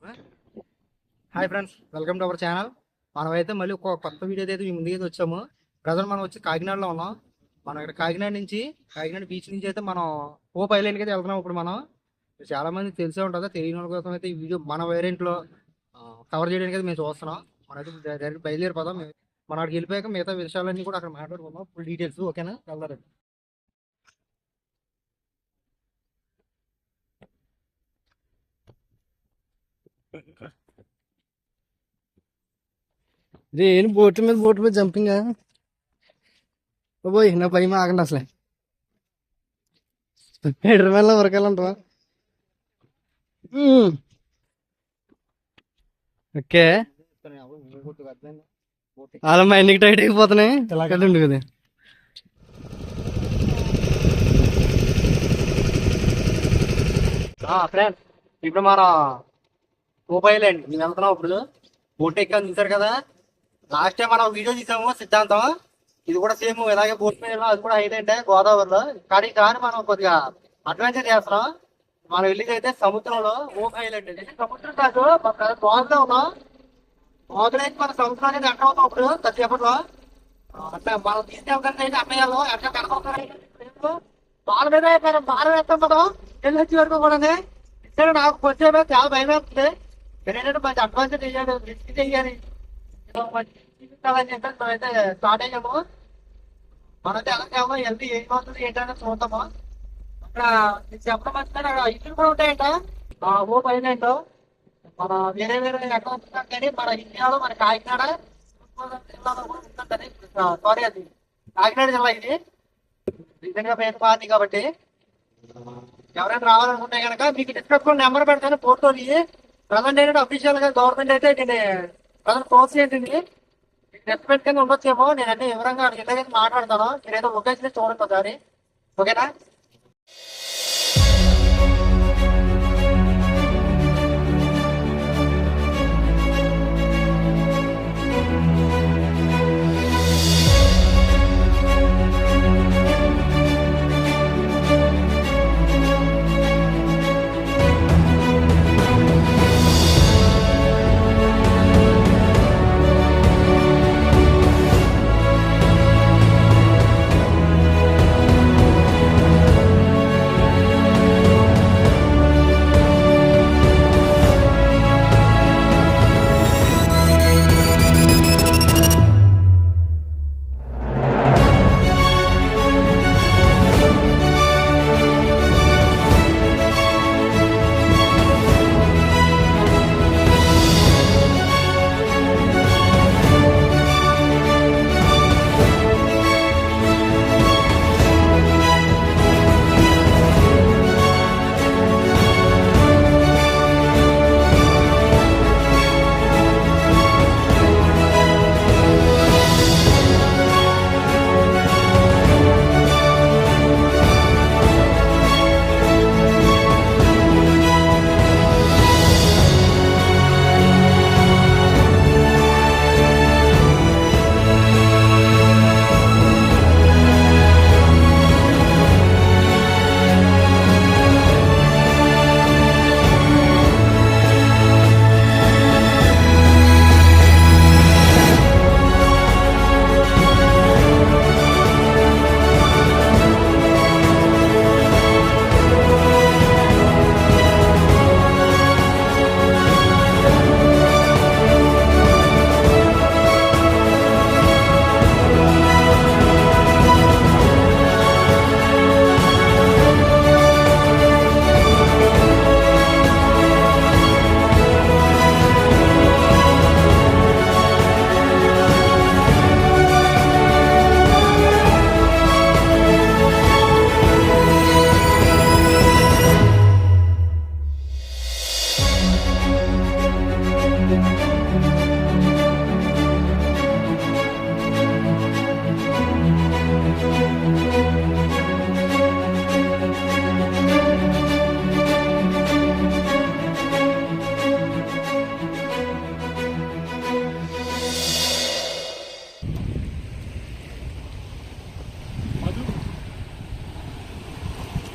Hi friends, welcome to our channel. మనమైతే మళ్ళీ ఒక కొత్త వీడియో అయితే మీ ముందుకైతే వచ్చాము. ప్రజెంట్ మనం వచ్చి కాకినాడలో ఉన్నాం. మనం ఇక్కడ కాకినాడ బీచ్ నుంచి అయితే మనం హోప్ ఐలాండ్కి అయితే వెళ్తున్నాం. ఇప్పుడు మనం చాలా మంది తెలిసే ఉంటుంది, తెలియని వాళ్ళ కోసం అయితే ఈ వీడియో మన వేరియంట్లో కవర్ చేయడానికి అయితే మేము చూస్తున్నాం. మనమైతే డైరెక్ట్ బయలుదేరిపోదాం. మనం అక్కడికి వెళ్ళిపోయాక మిగతా విషయాలన్నీ కూడా అక్కడ మాట్లాడుకుందాం, ఫుల్ డీటెయిల్స్. ఓకేనా? వెళ్దాం. ఏం బోట్ మీద జంపింగ్ పోయి నా పై ఆగండి అసలే ఎడరమేళ ఉరకాలంటావా? ఓకే, అలా మా ఇంటికి టైట్ అయిపోతున్నాయి. కదండి కదా. ఫ్రెండ్స్, ఇప్పుడు మన హోప్ ఐలాండ్ మేము వెళ్తున్నాం. ఇప్పుడు బోట్ ఎక్కాను, చూసారు కదా. లాస్ట్ టైం మనం వీడియో తీసాము సిద్ధాంతం. ఇది కూడా సేమ్ ఇలాగే బోట్ మీద అది కూడా ఐలాండ్ గోదావరిలో. కానీ మనం కొద్దిగా అడ్వెంచర్ చేస్తున్నాం. మనం వెళ్ళేది అయితే సముద్రంలో. హోప్ ఐలాండ్ అంటే సముద్రం కాదు, గోదాలో ఉన్నాం. గోదావరి మన సముద్రం అనేది ఎంటర్ అవుతాం ఇప్పుడు కొద్దిసేపట్లో. అట్లా మనం తీసుకెళ్తాం అయితే అమ్మయ్యాలో ఎట్లా కనపడతాయి బాల మీద బాల వేస్తాం మనం వెళ్ళి వచ్చే వరకు కూడా. సరే, నాకు కొంచెం చాలా భయం వేస్తుంది. ఏంటంటే మంచి అడ్వాన్స్ చేయాలి, రిస్క్ చేయాలి. మనమైతే స్టార్ట్ అయ్యాము. మనైతే ఎలాగేమో వెళ్తే ఏమవుతుంది ఏంటంటే చూద్దాము. అక్కడ చెప్పడం వచ్చిన ఇల్లు కూడా ఉంటాయంట హోప్ ఐలాండ్. మన వేరే ఎక్కడ ఉంటున్నాం కానీ మన ఇండియాలో మన కాకినాడ జిల్లాలో కూడా ఉంటుందని. సారీ, అది కాకినాడ జిల్లా. ఇది నిజంగా పేరు పార్టీ కాబట్టి ఎవరైనా రావాలనుకుంటే కనుక మీకు డిస్క్రిప్షన్ నెంబర్ పెడతాను, ఫోటోని. ప్రజెంట్ ఏంటంటే అఫీషియల్ గా గవర్నమెంట్ అయితే నేను ప్రజెంట్ పోస్ట్ ఏంటండి రెస్పెక్ట్ కింద ఉండొచ్చేమో. నేను అన్ని వివరంగా ఇలాగైతే మాట్లాడతాను. మీరేదో లొకేషన్ చూడండి ఒకసారి. ఓకేనా?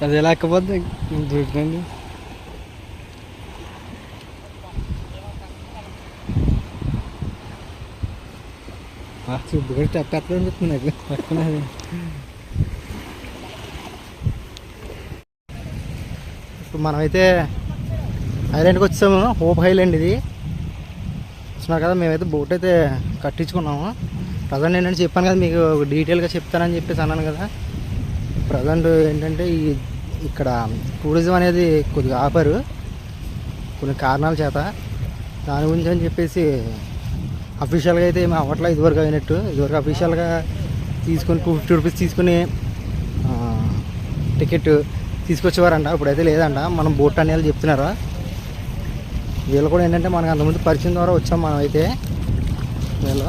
అది లేకపోతే దొరికింది. చూడు స్టెప్ ఎట్లా అనిపిస్తుంది నాకు పక్కన ఇప్పుడు మనమైతే ఐలాండ్కి వచ్చాము. హోప్ ఐలాండ్ ఇది చూస్తున్నారు కదా. మేమైతే బోట్ అయితే కట్టించుకున్నాము. ప్రజెంట్ ఏంటంటే చెప్పాను కదా మీకు డీటెయిల్గా చెప్తానని చెప్పేసి అన్నాను కదా. ప్రజెంట్ ఏంటంటే ఇక్కడ టూరిజం అనేది కొద్దిగా ఆపారు కొన్ని కారణాల చేత. దాని గురించి అని చెప్పేసి అఫీషియల్గా అయితే ఏమి అవ్వట్లేదు ఇదివరకు అయినట్టు. ఇదివరకు అఫీషియల్గా తీసుకొని 250 రూపీస్ తీసుకుని టికెట్ తీసుకొచ్చేవారంట. ఇప్పుడైతే లేదంట. మనం బోట్ అనేది చెప్తున్నారు. వీళ్ళు కూడా ఏంటంటే మనకు అంతకుముందు పరిచయం ద్వారా వచ్చాం మనం అయితే. వీళ్ళు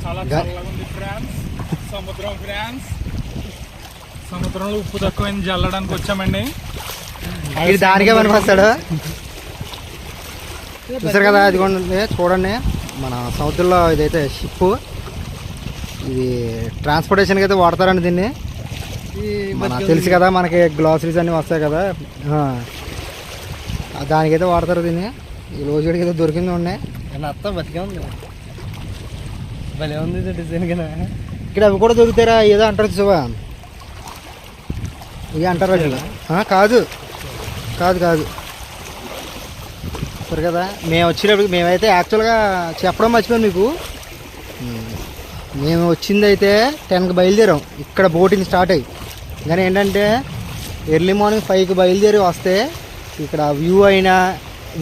చాలా చల్లగా ఉంది ఫ్రాన్స్. సముద్రం ఫ్రాన్స్. సముద్రంలో ఉప్పు తక్కువైంది జల్లడానికి వచ్చామండి. ఇది దానికే పనికొస్తాడు. చూసారు కదా అది కూడా చూడండి. మన సముద్రంలో ఇదైతే షిప్. ఇది ట్రాన్స్పోర్టేషన్కి అయితే వాడతారండి దీన్ని. మనకు తెలుసు కదా మనకి గ్లాసరీస్ అన్నీ వస్తాయి కదా దానికైతే వాడతారు దీన్ని. ఈ రోజుడికి అయితే దొరికింది ఉండే అత్త బతికే ఉంది. భలే ఉంది డిజైన్ కదా. ఇక్కడ అవి కూడా దొరుకుతారా ఏదో అంటారు చూసా. ఇవి అంటారా కాదు కాదు కాదు సరే కదా. మేము వచ్చినప్పుడు మేమైతే యాక్చువల్గా చెప్పడం మర్చిపోయాను మీకు. మేము వచ్చింది అయితే 10కి బయలుదేరాం ఇక్కడ బోటింగ్ స్టార్ట్ అయ్యి. కానీ ఏంటంటే ఎర్లీ మార్నింగ్ 5కి బయలుదేరి వస్తే ఇక్కడ వ్యూ అయినా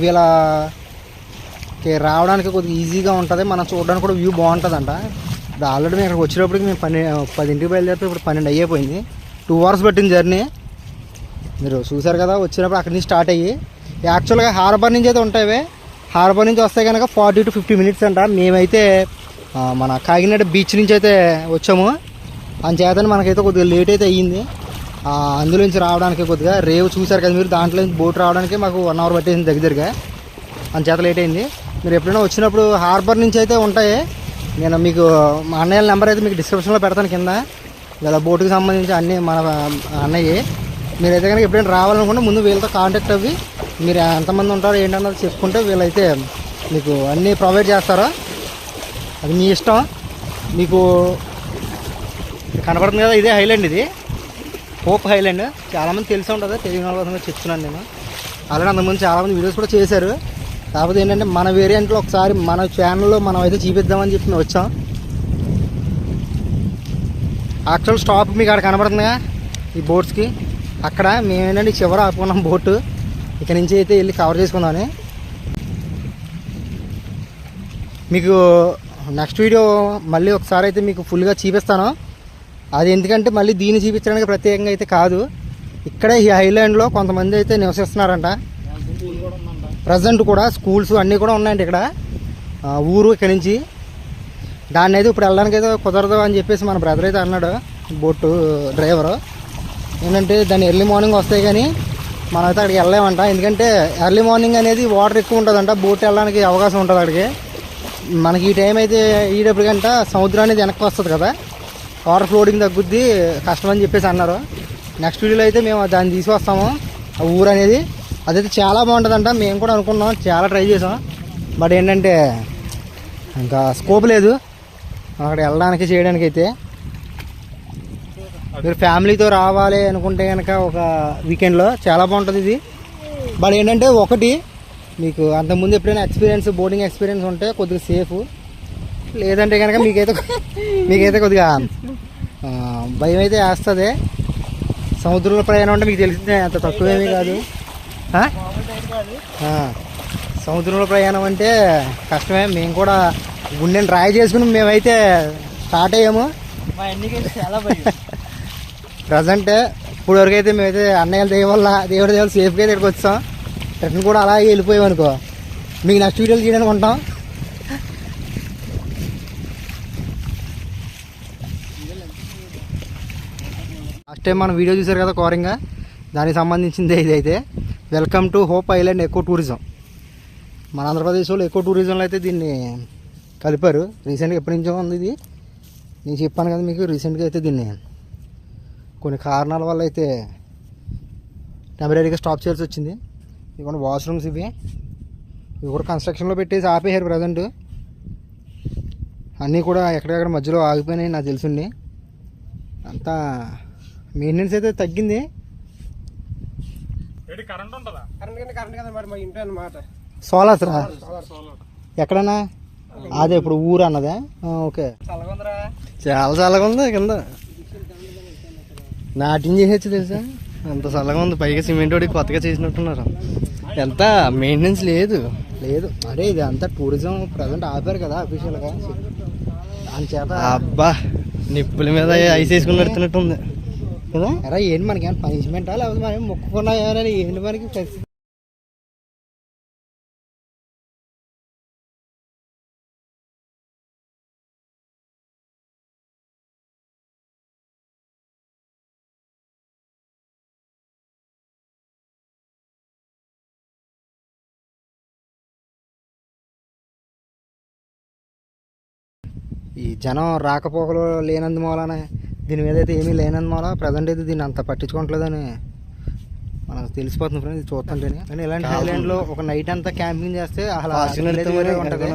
వీళ్ళకి రావడానికి కొద్దిగా ఈజీగా ఉంటుంది. మనం చూడడానికి కూడా వ్యూ బాగుంటుందంట. ఇప్పుడు ఆల్రెడీ మేము ఇక్కడికి వచ్చేటప్పటికి మేము 10ంటికి బయలుదేరితే ఇప్పుడు 12 అయిపోయింది. 2 అవర్స్ పట్టింది జర్నీ. మీరు చూసారు కదా. వచ్చినప్పుడు అక్కడి నుంచి స్టార్ట్ అయ్యి యాక్చువల్గా హార్బర్ నుంచి అయితే ఉంటాయి. హార్బర్ నుంచి వస్తే కనుక 40 to 50 మినిట్స్ అంట. మేమైతే మన కాకినాడ బీచ్ నుంచి అయితే వచ్చాము. అంచేతనే మనకైతే కొద్దిగా లేట్ అయితే అయ్యింది. అందులో నుంచి రావడానికి కొద్దిగా రేవు చూసారు కదా మీరు. దాంట్లో నుంచి బోట్ రావడానికి మాకు 1 అవర్ పట్టేసింది దగ్గరగా. అంచేత లేట్ అయింది. మీరు ఎప్పుడైనా వచ్చినప్పుడు హార్బర్ నుంచి అయితే ఉంటాయి. నేను మీకు మా అన్నయ్య నెంబర్ అయితే మీకు డిస్క్రిప్షన్లో పెడతాను కింద. ఇలా బోటుకి సంబంధించి అన్నీ మన అన్నయ్య. మీరైతే కనుక ఎప్పుడైనా రావాలనుకుంటే ముందు వీళ్ళతో కాంటాక్ట్ అవ్వి మీరు ఎంతమంది ఉంటారో ఏంటన్నది చెప్పుకుంటే వీళ్ళైతే మీకు అన్నీ ప్రొవైడ్ చేస్తారో అది మీ ఇష్టం. మీకు కనపడుతుంది కదా ఇదే హైలాండ్. ఇది హోప్ హైలాండ్. చాలామంది తెలిసి ఉంటుంది. తెలియని వాళ్ళ కోసం చెప్తున్నాను నేను. ఆల్రెడీ అంతకుముందు చాలామంది వీడియోస్ కూడా చేశారు. కాకపోతే ఏంటంటే మన వేరియంట్లో ఒకసారి మన ఛానల్లో మనం అయితే చూపిద్దామని చెప్పి మేము వచ్చాం. యాక్చువల్ స్టాప్ మీకు అక్కడ కనబడుతుందిగా ఈ బోట్స్కి. అక్కడ మేము ఏంటంటే చివర ఆపుకున్నాం బోటు. ఇక్కడ నుంచి అయితే వెళ్ళి కవర్ చేసుకుందామని. మీకు నెక్స్ట్ వీడియో మళ్ళీ ఒకసారి అయితే మీకు ఫుల్గా చూపిస్తాను. అది ఎందుకంటే మళ్ళీ దీన్ని చూపించడానికి ప్రత్యేకంగా అయితే కాదు. ఇక్కడే ఈ ఐలాండ్లో కొంతమంది అయితే నివసిస్తున్నారంట. ప్రజెంట్ కూడా స్కూల్స్ అన్నీ కూడా ఉన్నాయండి ఇక్కడ ఊరు ఇక్కడ నుంచి. దాన్ని అయితే ఇప్పుడు వెళ్ళడానికి అయితే కుదరదు అని చెప్పేసి మన బ్రదర్ అయితే అన్నాడు బోటు డ్రైవరు. ఏంటంటే దాన్ని ఎర్లీ మార్నింగ్ వస్తాయి కానీ మనమైతే అక్కడికి వెళ్ళలేమంట. ఎందుకంటే ఎర్లీ మార్నింగ్ అనేది వాటర్ ఎక్కువ ఉంటుందంట. బోట్ వెళ్ళడానికి అవకాశం ఉంటుంది అక్కడికి. మనకి ఈ టైం అయితే ఈడప్పటికంట సముద్రం అనేది వెనక్కి వస్తుంది కదా. వాటర్ ఫ్లోటింగ్ తగ్గుద్ది కష్టం అని చెప్పేసి అన్నారు. నెక్స్ట్ వీడియోలో అయితే మేము దాన్ని తీసుకొస్తాము ఆ ఊరు అనేది. అదైతే చాలా బాగుంటుందంట. మేము కూడా అనుకున్నాం, చాలా ట్రై చేసాం. బట్ ఏంటంటే ఇంకా స్కోప్ లేదు అక్కడ వెళ్ళడానికి చేయడానికి. అయితే మీరు ఫ్యామిలీతో రావాలి అనుకుంటే కనుక ఒక వీకెండ్లో చాలా బాగుంటుంది ఇది. బట్ ఏంటంటే ఒకటి మీకు అంతకుముందు ఎప్పుడైనా బోటింగ్ ఎక్స్పీరియన్స్ ఉంటే కొద్దిగా సేఫ్. లేదంటే కనుక మీకైతే కొద్దిగా భయం అయితే వేస్తుంది. సముద్రంలో ప్రయాణం అంటే మీకు తెలిసిందే అంత తక్కువేమీ కాదు. సముద్రంలో ప్రయాణం అంటే కష్టమే. మేము కూడా గుండెని ట్రై చేసుకుని మేమైతే స్టార్ట్ అయ్యాము. చాలా ప్రజెంట్ ఇప్పుడు వరకు అయితే మేమైతే అన్నయ్యల దేవుడి దేవుడు సేఫ్గా ఇక్కడికి వచ్చాం. రిటర్న్ కూడా అలాగే వెళ్ళిపోయాం అనుకో. మీకు నెక్స్ట్ వీడియోలు చేయడానికి ఉంటాం. లాస్ట్ టైం మనం వీడియో చూసారు కదా కోరింగా, దానికి సంబంధించిందే ఇదైతే. Welcome to hope island eco tourism. మన ఆంధ్రప్రదేశ్లో ఎకో టూరిజంలో అయితే దీన్ని కలిపారు. రీసెంట్గా ఎప్పటి నుంచో ఉంది ఇది. నేను చెప్పాను కదా మీకు రీసెంట్గా అయితే దీన్ని కొన్ని కారణాల వల్ల అయితే టెంపరీగా స్టాప్ చేయాల్సి వచ్చింది. ఇవన్నీ వాష్రూమ్స్ ఇవి కూడా కన్స్ట్రక్షన్లో పెట్టేసి ఆపేశారు ప్రజెంట్. అన్నీ కూడా ఎక్కడెక్కడ మధ్యలో ఆగిపోయినాయి నాకు తెలుసుండి. అంతా మెయింటెనెన్స్ అయితే తగ్గింది. కరెంట్ ఉంటుందా? కరెంట్ కదా మరి మా ఇంట్లో అన్నమాట. సోలార్ ఎక్కడన్నా అదే ఇప్పుడు ఊరు అన్నదా? ఓకే. చాలా చల్లగా ఉంది కింద. నాట్యం చేసేచ్చు తెలుసా, అంత చల్లగా ఉంది. పైగా సిమెంట్ వాడికి కొత్తగా చేసినట్టున్నారు. ఎంత మెయింటెనెన్స్ లేదు. అరే ఇది అంతా టూరిజం ప్రజెంట్ ఆపారు కదా అఫీషియల్గా, దాని చేత. అబ్బా నిప్పుల మీద ఐస్ వేసుకుని నడుతున్నట్టు ఉంది కదా. అరే ఏంటి మనకి ఏమైనా పనిష్మెంటా లేకపోతే మనం మొక్కుకున్నా ఏమైనా ఏంటి మనకి పరిస్థితి? ఈ జనం రాకపోకలు లేనందు మూలన దీని మీద అయితే ఏమీ లేనందు మూల ప్రజెంట్ అయితే దీన్ని అంత పట్టించుకోవట్లేదని మనకు తెలిసిపోతుంది ఫ్రెండ్స్, ఇది చూస్తుంటేనే. కానీ ఇలాంటి ఐలాండ్లో ఒక నైట్ అంతా క్యాంపింగ్ చేస్తే అలా ఉంటుంది.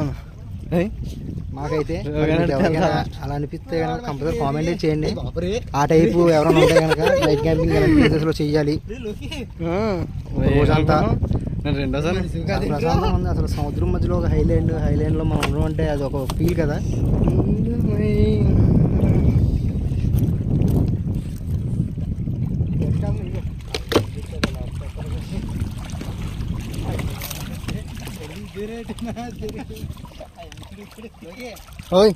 మాకైతే ఎవరికైనా అలా అనిపిస్తే కనుక కంపల్సరీ కామెంట్ చేయండి. ఆ టైపు ఎవరైనా ఉంటే కనుక నైట్ క్యాంపింగ్ ఇలాంటి ప్లేసెస్లో చెయ్యాలి. రోజంతా ప్రశాంతంగా ఉంది. అసలు సముద్రం మధ్యలో ఒక హైలాండ్లో మనం ఉండడం అంటే అది ఒక ఫీల్ కదా. ఓయ్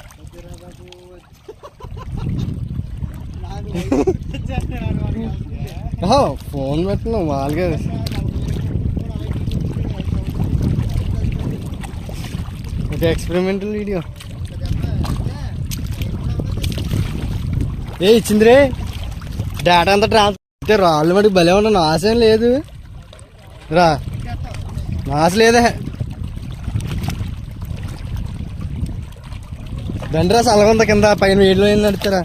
ఫోన్ పెట్టినా వాళ్ళగా ఇది ఎక్స్పెరిమెంటల్ వీడియో. ఇచ్చిందిరే డేటా అంతా ట్రాన్స్ఫర్. రాళ్ళు మటుకు భలే ఉంటాను. నాశం లేదు రా, నాశ లేదే. దండరా చల్లగా కింద, పైన వేడిలో ఏం నడుతారా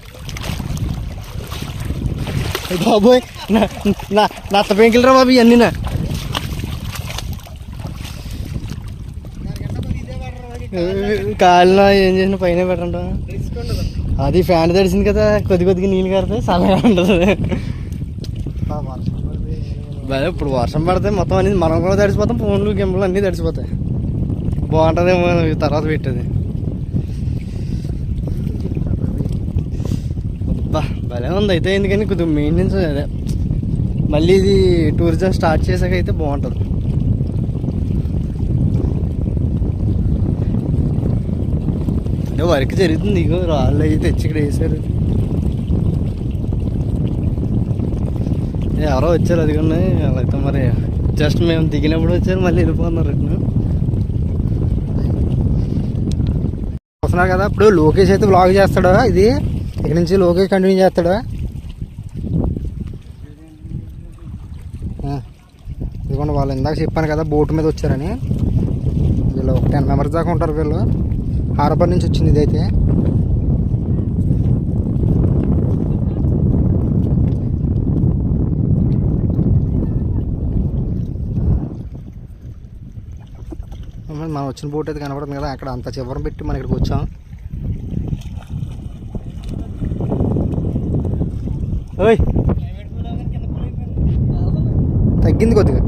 బాబోయ్. నత్త పెంకిలరా బాబు ఇవన్నీ. కాళ్ళలో ఏం చేసిన పైన పెట్టంట. అది ఫ్యాన్ తడిసింది కదా, కొద్దిగా నీళ్ళు కడితే చల్లగా ఉంటుంది. ఇప్పుడు వర్షం పడితే మొత్తం అనేది మనం కూడా తడిసిపోతాం, ఫోన్లు గింపలు అన్నీ తడిసిపోతాయి. బాగుంటుందేమో తర్వాత పెట్టేది. అబ్బా భలే ఉంది అయితే. ఎందుకని కొద్దిగా మెయింటెనెన్స్ అదే మళ్ళీ ఇది టూరిజం స్టార్ట్ చేసాక అయితే బాగుంటుంది. అంటే వర్క్ జరుగుతుంది. ఇగో రాళ్ళు అయితే తెచ్చి ఇక్కడ వేసారు. ఎవరో వచ్చారు అది కూడా. వాళ్ళైతే మరి జస్ట్ మేము దిగినప్పుడు వచ్చారు, మళ్ళీ వెళ్ళిపోతున్నారు రిటర్న్. వస్తున్నారు కదా. ఇప్పుడు లోకేష్ అయితే బ్లాగ్ చేస్తాడా, ఇది ఇక్కడ నుంచి లోకేష్ కంటిన్యూ చేస్తాడా? ఇదిగోండి వాళ్ళు ఇందాక చెప్పాను కదా బోట్ మీద వచ్చారని. వీళ్ళు ఒక 10 మెంబర్స్ దాకా ఉంటారు. వీళ్ళు హార్బర్ నుంచి వచ్చింది ఇదైతే. మనం వచ్చిన బోట్ అయితే కనపడుతుంది కదా, అక్కడ అంత చివరం పెట్టి మనం ఇక్కడికి వచ్చాం. ఓయ్ తగ్గింది కొద్దిగా.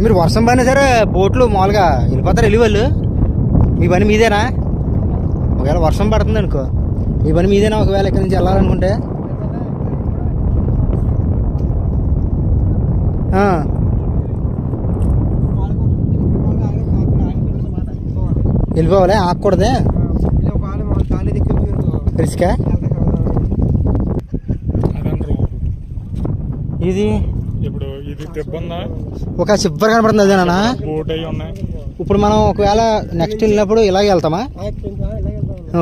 మీరు వర్షం పడినా సరే బోట్లు మామూలుగా వెళ్ళిపోతారు వెళ్ళి వాళ్ళు. మీ పని మీదేనా? ఒకవేళ వర్షం పడుతుంది అనుకో, మీ పని మీదేనా? ఒకవేళ ఇక్కడి నుంచి వెళ్ళాలనుకుంటే వెళ్ళిపోవాలి, ఆగకూడదే. రిస్కా ఇది? ఇప్పుడు ఇది తెబ్బందా ఒక చిబ్బర్ కనపడుతుంది అదేనా? బోట్ అయి ఉన్నాయి. ఇప్పుడు మనం ఒకవేళ నెక్స్ట్ వెళ్ళినప్పుడు ఇలాగే వెళ్తామా?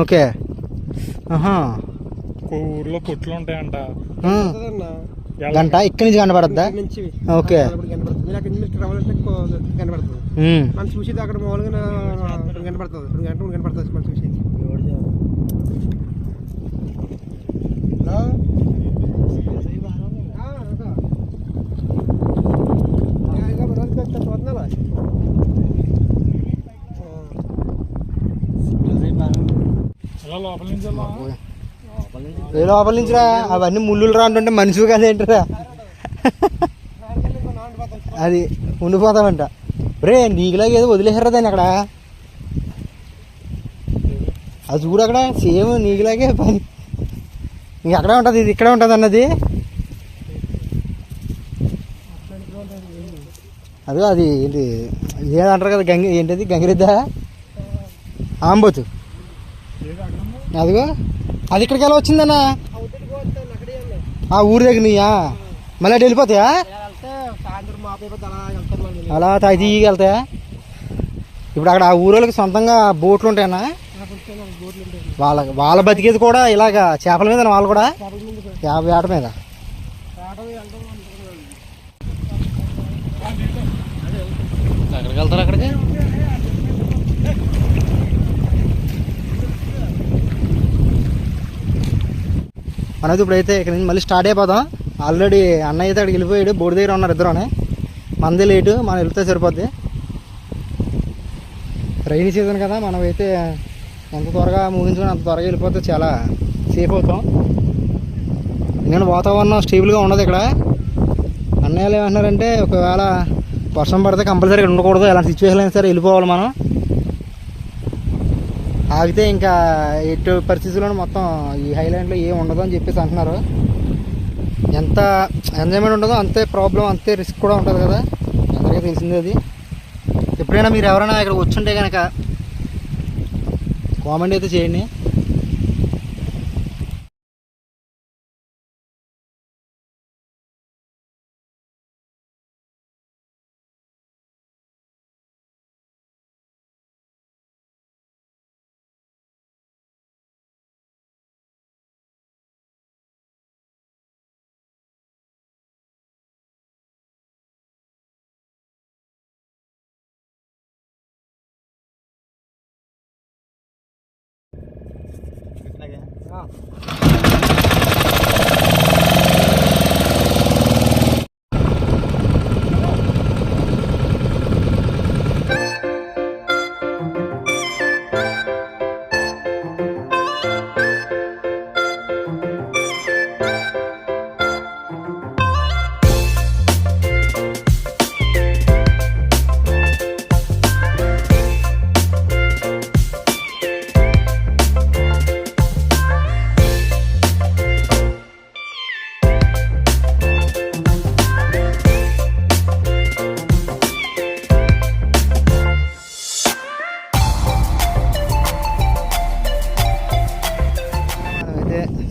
ఓకే. ఊర్లో కొట్లు ఉంటాయంట. గంట ఇక్కడి నుంచి కనపడద్దా? ఓకే. మనం చూసేది అక్కడ మామూలుగా కనపడుతుంది. 2 గంటలు కనపడుతుంది మనం చూసేది. ఇలా లోపల నుంచి వెళ్దామా? ఏ లోపల నుంచిరా అవన్నీ ముళ్ళులు రా అంటుంటే మనిషి కాదేంటరా అది ఉండిపోతామంట. రే నీకులాగా ఏదో వదిలేసారా దాన్ని అక్కడ, అది చూడు అక్కడ సేమ్ నీకులాగే పని. నీకు అక్కడే ఉంటుంది, ఇది ఇక్కడే ఉంటుంది అన్నది. అదిగో అది ఏంటి ఏదంటారు కదా ఏంటది గంగిరెద్ద ఆంబోతు. అదిగో అది ఇక్కడికి ఎలా వచ్చిందన్న, ఆ ఊరి దగ్గర నీయా? మళ్ళీ అటు వెళ్ళిపోతాయా? అలా తీగి వెళ్తాయా? ఇప్పుడు అక్కడ ఆ ఊరోళ్ళకి సొంతంగా బోట్లు ఉంటాయన్నా? వాళ్ళ బతికేది కూడా ఇలాగ చేపల మీద, వాళ్ళు కూడా వేట మీద. ఎక్కడికి వెళ్తారు అక్కడికి? మనది ఇప్పుడైతే ఇక్కడ నుంచి మళ్ళీ స్టార్ట్ అయిపోదాం. ఆల్రెడీ అన్నయ్య అయితే అక్కడికి వెళ్ళిపోయాడు, బోర్డు దగ్గర ఉన్నారు ఇద్దరునే. మనదే లేటు, మనం వెళ్తే సరిపోద్ది. రైనీ సీజన్ కదా, మనం అయితే ఎంత త్వరగా ముగించుకొని అంత త్వరగా వెళ్ళిపోతే చాలా సేఫ్ అవుతాం. ఎందుకంటే వాతావరణం స్టేబుల్గా ఉండదు ఇక్కడ. అన్నయ్యలు ఏమంటున్నారంటే ఒకవేళ వర్షం పడితే కంపల్సరీ ఇక్కడ ఉండకూడదు, ఎలాంటి సిచ్యువేషన్ అయినా సరే వెళ్ళిపోవాలి మనం. ఆగితే ఇంకా ఎటు పరిస్థితుల్లో మొత్తం ఈ హైలాండ్లో ఏం ఉండదు అని చెప్పేసి అంటున్నారు. ఎంత ఎంజాయ్మెంట్ ఉండదో అంతే ప్రాబ్లం, అంతే రిస్క్ కూడా ఉంటుంది కదా, అందరికీ తెలిసిందే అది. ఎప్పుడైనా మీరు ఎవరైనా ఇక్కడ వచ్చుంటే కనుక కామెంట్ అయితే చేయండి.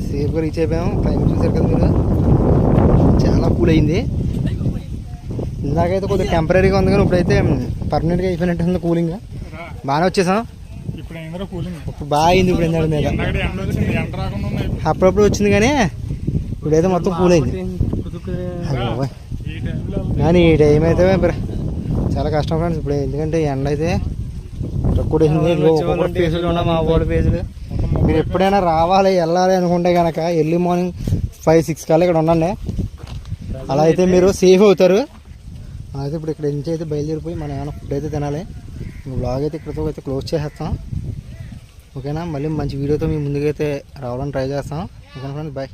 సేఫ్గా రీచ్ అయిపోయాము. క్లైమేట్ చూసారు కదా మీరు, చాలా కూల్ అయింది. ఇందాకైతే కొద్దిగా టెంపరీగా ఉంది కానీ ఇప్పుడైతే పర్మనెంట్గా అయిపోయినట్టు ఉంది కూలింగ్. బాగానే వచ్చేసాం ఇప్పుడు, బాగా అయింది ఇప్పుడు. ఎండ మీద అప్పుడప్పుడు వచ్చింది కానీ ఇప్పుడైతే మొత్తం కూల్ అయింది. కానీ ఈ టైం అయితే చాలా కష్టం ఫ్రెండ్స్ ఇప్పుడు, ఎందుకంటే ఎండ అయితే తక్కువ ఒక్కొక్క పేజీలు ఉన్నా మా ఓల్డ్ పేజీలు. మీరు ఎప్పుడైనా రావాలి వెళ్ళాలి అనుకుంటే కనుక ఎర్లీ మార్నింగ్ 5-6 కల్లా ఇక్కడ ఉండండి. అలా అయితే మీరు సేఫ్ అవుతారు. అయితే ఇప్పుడు ఇక్కడ నుంచి అయితే బయలుదేరిపోయి మనం ఏమైనా ఫుడ్ అయితే తినాలి. బ్లాగ్ అయితే ఇక్కడితో అయితే క్లోజ్ చేసేస్తాం, ఓకేనా? మళ్ళీ మంచి వీడియోతో మీ ముందుకైతే రావడానికి ట్రై చేస్తాం. ఓకేనా ఫ్రెండ్స్, బాయ్.